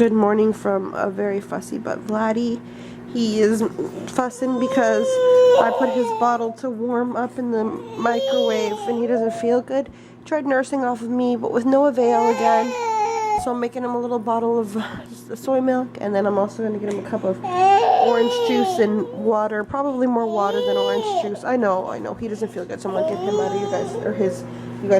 Good morning from a very fussy but Vladdy. He is fussing because I put his bottle to warm up in the microwave and he doesn't feel good. Tried nursing off of me but with no avail again. So I'm making him a little bottle of soy milk, and then I'm also going to get him a cup of orange juice and water. Probably more water than orange juice. I know. He doesn't feel good, so I'm going to get him out of you guys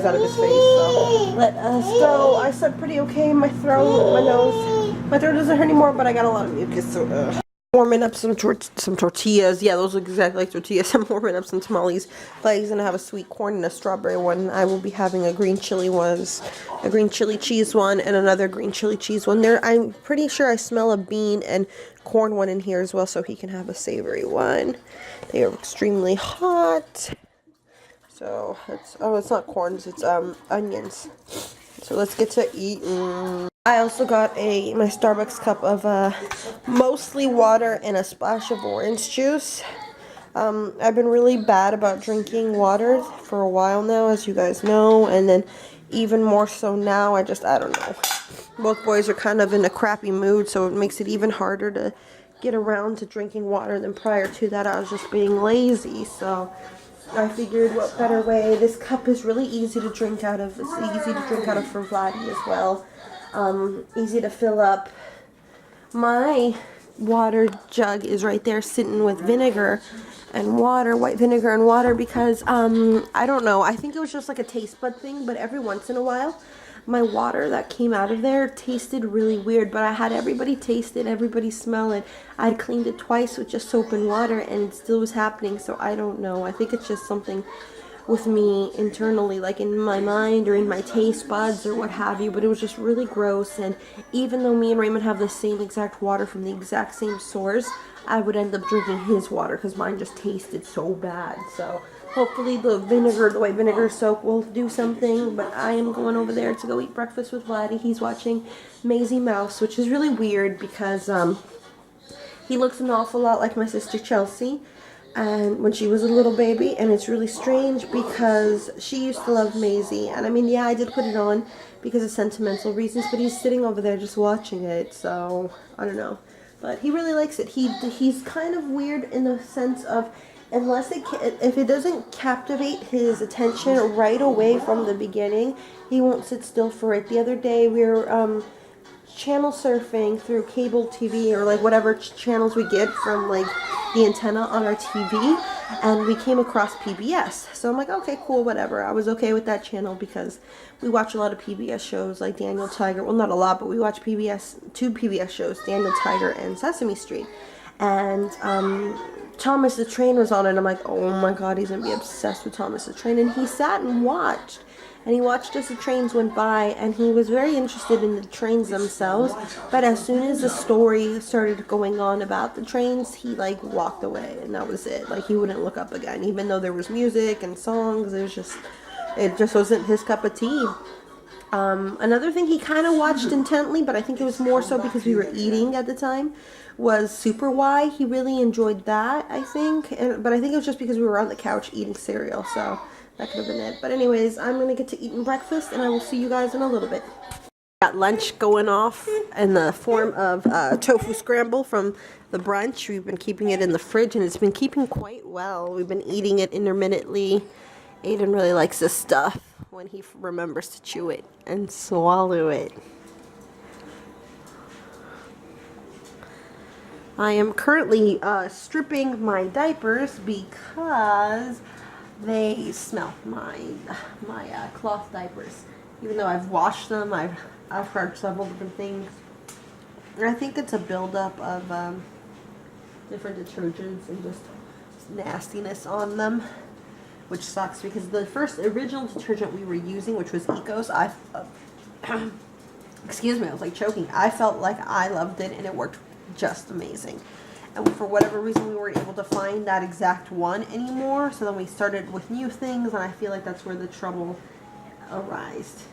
out of his face. So let us go. I slept pretty okay. My throat, my nose. My throat doesn't hurt anymore, but I got a lot of mucus, so warming up some tortillas. Yeah, those look exactly like tortillas. I'm warming up some tamales. But he's gonna have a sweet corn and a strawberry one. I will be having a green chili cheese one, and another green chili cheese one. I'm pretty sure I smell a bean and corn one in here as well, so he can have a savory one. They are extremely hot. So it's not corns, it's onions. So let's get to eating. I also got my Starbucks cup of mostly water and a splash of orange juice. I've been really bad about drinking water for a while now, as you guys know, and then even more so now. I don't know. Both boys are kind of in a crappy mood, so it makes it even harder to get around to drinking water than prior to that. I was just being lazy, so I figured what better way. This cup is really easy to drink out of. It's easy to drink out of for Vladdy as well. Easy to fill up. My water jug is right there sitting with vinegar and water, white vinegar and water, because I don't know, I think it was just like a taste bud thing, but every once in a while my water that came out of there tasted really weird. But I had everybody taste it, everybody smell it. I'd cleaned it twice with just soap and water and it still was happening. So I don't know, I think it's just something with me internally, like in my mind or in my taste buds or what have you. But it was just really gross, and even though me and Raymond have the same exact water from the exact same source, I would end up drinking his water because mine just tasted so bad. So hopefully the white vinegar soap will do something. But I am going over there to go eat breakfast with Vladdy. He's watching Maisie Mouse, which is really weird because he looks an awful lot like my sister Chelsea, and when she was a little baby, and it's really strange because she used to love Maisie, and I mean, yeah, I did put it on because of sentimental reasons, but he's sitting over there just watching it, so I don't know, but he really likes it. He's kind of weird in the sense of, if it doesn't captivate his attention right away from the beginning, he won't sit still for it. The other day we were channel surfing through cable TV, or like whatever channels we get from like the antenna on our TV, and we came across PBS. So I'm like, okay, cool, whatever. I was okay with that channel because we watch a lot of PBS shows like Daniel Tiger. Well, not a lot, but we watch two PBS shows, Daniel Tiger and Sesame Street. And Thomas the Train was on it, and I'm like, oh my god, he's gonna be obsessed with Thomas the Train. And he sat and watched. And he watched as the trains went by, and he was very interested in the trains themselves. But as soon as the story started going on about the trains, he like walked away, and that was it. Like, he wouldn't look up again, even though there was music and songs. It just wasn't his cup of tea. Another thing he kind of watched intently, but I think it was more so because we were eating at the time, was Super Why. He really enjoyed that, I think. But I think it was just because we were on the couch eating cereal, so that could have been it. But anyways, I'm going to get to eating breakfast, and I will see you guys in a little bit. Got lunch going off in the form of tofu scramble from the brunch. We've been keeping it in the fridge, and it's been keeping quite well. We've been eating it intermittently. Aiden really likes this stuff when he remembers to chew it and swallow it. I am currently stripping my diapers because they smell, my cloth diapers. Even though I've washed them, I've tried several different things. I think it's a buildup of different detergents and just nastiness on them, which sucks because the original detergent we were using, which was Ecos, excuse me, I was like choking. I felt like I loved it and it worked just amazing. And for whatever reason, we weren't able to find that exact one anymore. So then we started with new things, and I feel like that's where the trouble arose.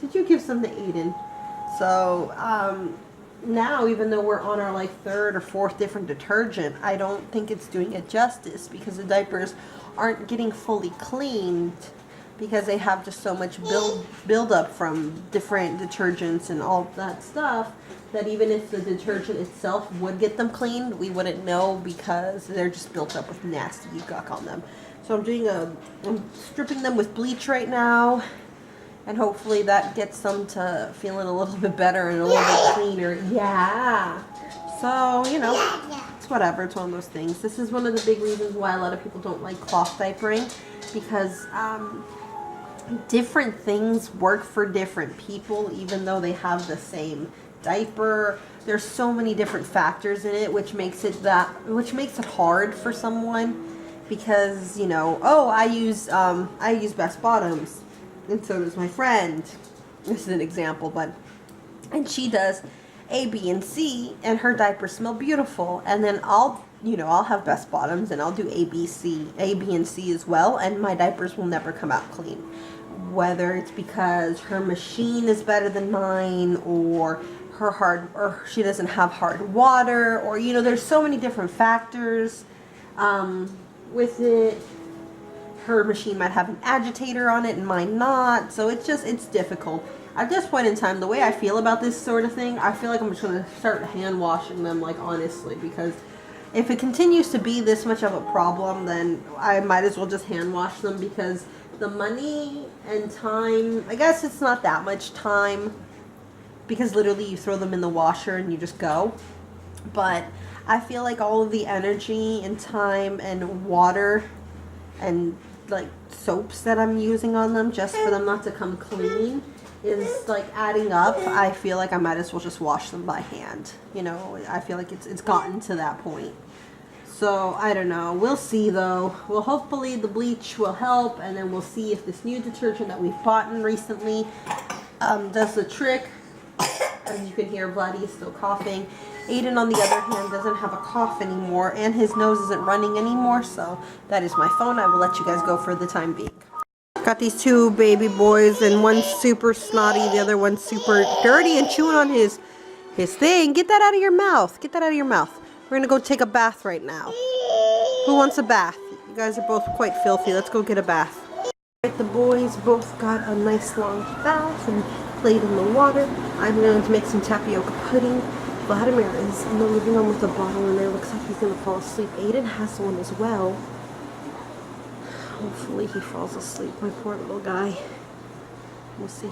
Did you give some to Aiden? So now, even though we're on our like third or fourth different detergent, I don't think it's doing it justice because the diapers aren't getting fully cleaned because they have just so much build up from different detergents and all that stuff, that even if the detergent itself would get them cleaned, we wouldn't know because they're just built up with nasty gunk on them. So I'm stripping them with bleach right now, and hopefully that gets them to feeling a little bit better and a little bit cleaner. Yeah. So, you know, it's whatever. It's one of those things. This is one of the big reasons why a lot of people don't like cloth diapering, because different things work for different people, even though they have the same diaper. There's so many different factors in it, which makes it hard for someone, because, you know, oh, I use Best Bottoms, and so does my friend. This is an example, and she does A, B, and C, and her diapers smell beautiful. And then I'll have Best Bottoms, and I'll do A, B, and C as well, and my diapers will never come out clean. Whether it's because her machine is better than mine, or she doesn't have hard water, or, you know, there's so many different factors with it. Her machine might have an agitator on it and mine not, so it's difficult. At this point in time, the way I feel about this sort of thing, I feel like I'm just going to start hand washing them, like, honestly, because if it continues to be this much of a problem, then I might as well just hand wash them, because the money and time, I guess it's not that much time, because literally you throw them in the washer and you just go. But I feel like all of the energy and time and water and, like, soaps that I'm using on them just for them not to come clean is, like, adding up. I feel like I might as well just wash them by hand. You know, I feel like it's gotten to that point. So, I don't know. We'll see, though. Well, hopefully the bleach will help, and then we'll see if this new detergent that we've bought recently does the trick. As you can hear, Vladdy is still coughing. Aiden, on the other hand, doesn't have a cough anymore, and his nose isn't running anymore, so that is my phone. I will let you guys go for the time being. Got these two baby boys, and one's super snotty, the other one's super dirty and chewing on his thing. Get that out of your mouth. Get that out of your mouth. We're gonna go take a bath right now. Who wants a bath? You guys are both quite filthy. Let's go get a bath. The boys both got a nice long bath and played in the water. I'm going to make some tapioca pudding. Vladimir is in the living room with a bottle in there. Looks like he's going to fall asleep. Aiden has one as well. Hopefully he falls asleep. My poor little guy. We'll see.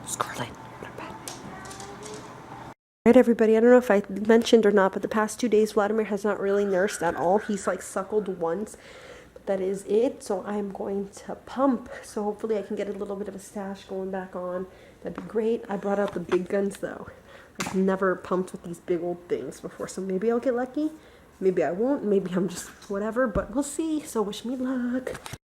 Scarlet. Alright, everybody, I don't know if I mentioned or not, but the past 2 days Vladimir has not really nursed at all. He's like suckled once, but that is it. So I'm going to pump, so hopefully I can get a little bit of a stash going back on. That'd be great. I brought out the big guns though. I've never pumped with these big old things before, so maybe I'll get lucky. Maybe I won't. Maybe I'm just whatever, but we'll see. So wish me luck.